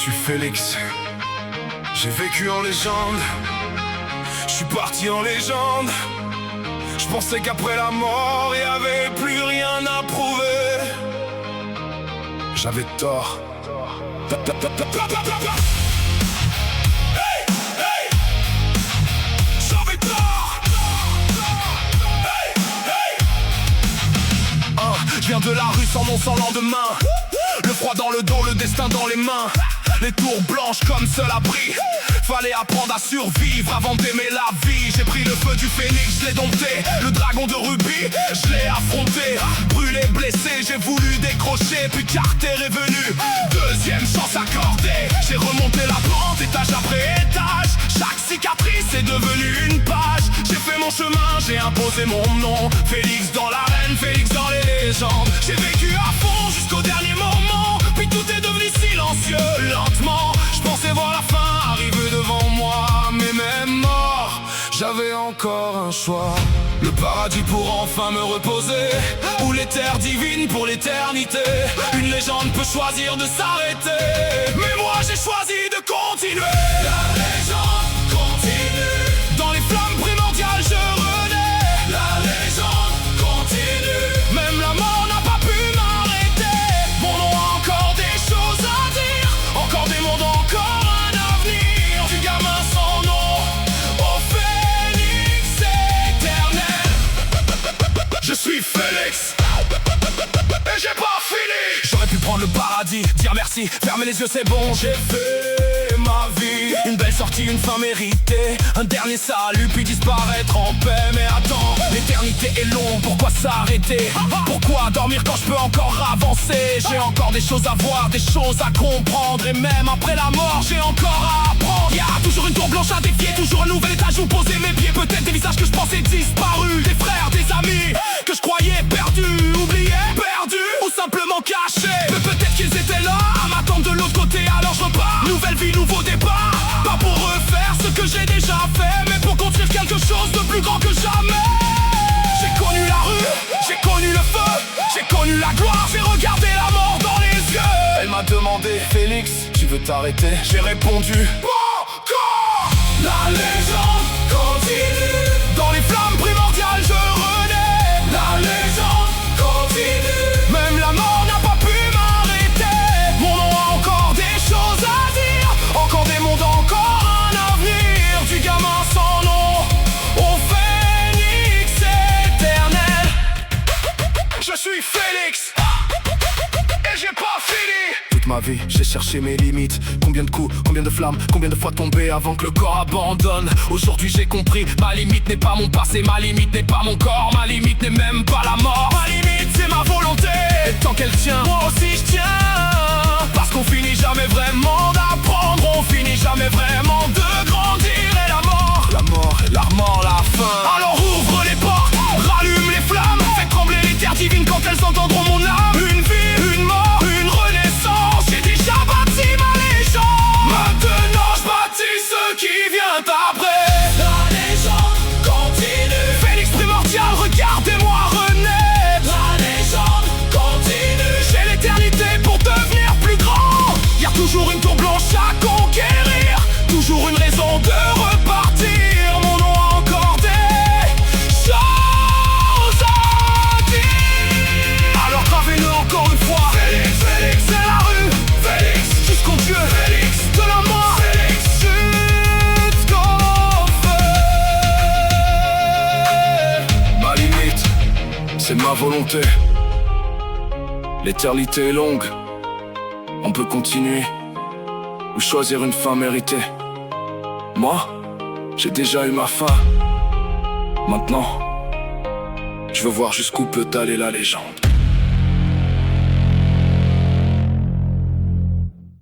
suis Félix, j'ai vécu en légende, je suis parti en légende. Je pensais qu'après la mort, y avait plus rien à prouver. J'avais tort. Hey, hey. J'avais tort. Hey, hey. Je viens de la rue sans nom, sans lendemain. Le froid dans le dos, le destin dans les mains. Les tours blanches comme seul abri. Fallait apprendre à survivre avant d'aimer la vie. J'ai pris le feu du phénix, je l'ai dompté. Le dragon de rubis, je l'ai affronté. Brûlé, blessé, j'ai voulu décrocher. Puis Carter est venu, deuxième chance accordée. J'ai remonté la pente, étage après étage. Chaque cicatrice est devenue une page. J'ai fait mon chemin, j'ai imposé mon nom. Félix dans l'arène, Félix dans les légendes. J'ai vécu à fond jusqu'au dernier moment. Puis tout est devenu silencieux, lentement. Je pensais voir la fin arriver devant moi. Mais même mort, j'avais encore un choix. Le paradis pour enfin me reposer, ou les terres divines pour l'éternité. Une légende peut choisir de s'arrêter, mais moi j'ai choisi de continuer. La légende continue. Dans les flammes primordiales je renais. La légende continue. Même la mort n'a pas pu m'arrêter. Mon nom a encore des choses à dire. Encore des mondes, encore un avenir. Du gamin sans nom au phénix éternel. Je suis Félix et j'ai pas fini. J'aurais pu prendre le paradis, dire merci, fermer les yeux c'est bon. J'ai fait ma vie, une belle sortie, une fin méritée. Un dernier salut puis disparaître en paix. Mais attends, l'éternité est longue, pourquoi s'arrêter? Pourquoi dormir quand je peux encore avancer? J'ai encore des choses à voir, des choses à comprendre. Et même après la mort, j'ai encore à apprendre. Y'a toujours une tour blanche à défier, toujours un nouvel étage où poser mes pieds. Peut-être des visages que je pensais disparus, des frères, des amis que je croyais perdus, oubliés, perdus ou simplement cachés. Mais peut-être qu'ils étaient là à m'attendre de l'autre côté. Alors je repars, nouvelle vie, nouveau départ. Pas pour refaire ce que j'ai déjà fait, mais pour construire quelque chose de plus grand que jamais. J'ai connu la rue, j'ai connu le feu, j'ai connu la gloire, j'ai regardé la mort dans les yeux. Elle m'a demandé, Félix, tu veux t'arrêter? J'ai répondu, encore. La légende continue. Dans les flammes primordiales je renais. La légende continue. Même la mort n'a pas pu m'arrêter. Mon nom a encore des choses à dire. Encore des mondes, encore un avenir. Du gamin sans nom au phénix éternel. Je suis Félix et j'ai pas fini. Toute ma vie, j'ai cherché mes limites. Combien de coups, combien de flammes, combien de fois tombé avant que le corps abandonne. Aujourd'hui j'ai compris, ma limite n'est pas mon passé, ma limite n'est pas mon corps, ma limite n'est même pas la mort. Ma limite c'est ma volonté, et tant qu'elle tient, moi aussi je tiens. Parce qu'on finit jamais vraiment d'apprendre, on finit jamais vraiment de grandir. Et la mort est l'armement, la fin. Alors ouvre les portes, rallume les flammes, fais trembler les terres divines quand elles entendront mon âme. Une vie, une mort, une renaissance, j'ai déjà bâti ma légende. Maintenant je bâtis ce qui vient après. La légende continue. Félix primordial, regardez-moi renaître. La légende continue. J'ai l'éternité pour devenir plus grand. Y'a toujours une tour blanche à conquérir, toujours une raison de repartir. Mon nom a encore des choses à dire. Alors gravez-le encore une fois. Félix, Félix, c'est la rue. Félix, jusqu'au Dieu. Félix, de la mort. Félix, jusqu'au feu. Ma limite, c'est ma volonté. L'éternité est longue. On peut continuer ou choisir une fin méritée. Moi, j'ai déjà eu ma fin. Maintenant, je veux voir jusqu'où peut aller la légende.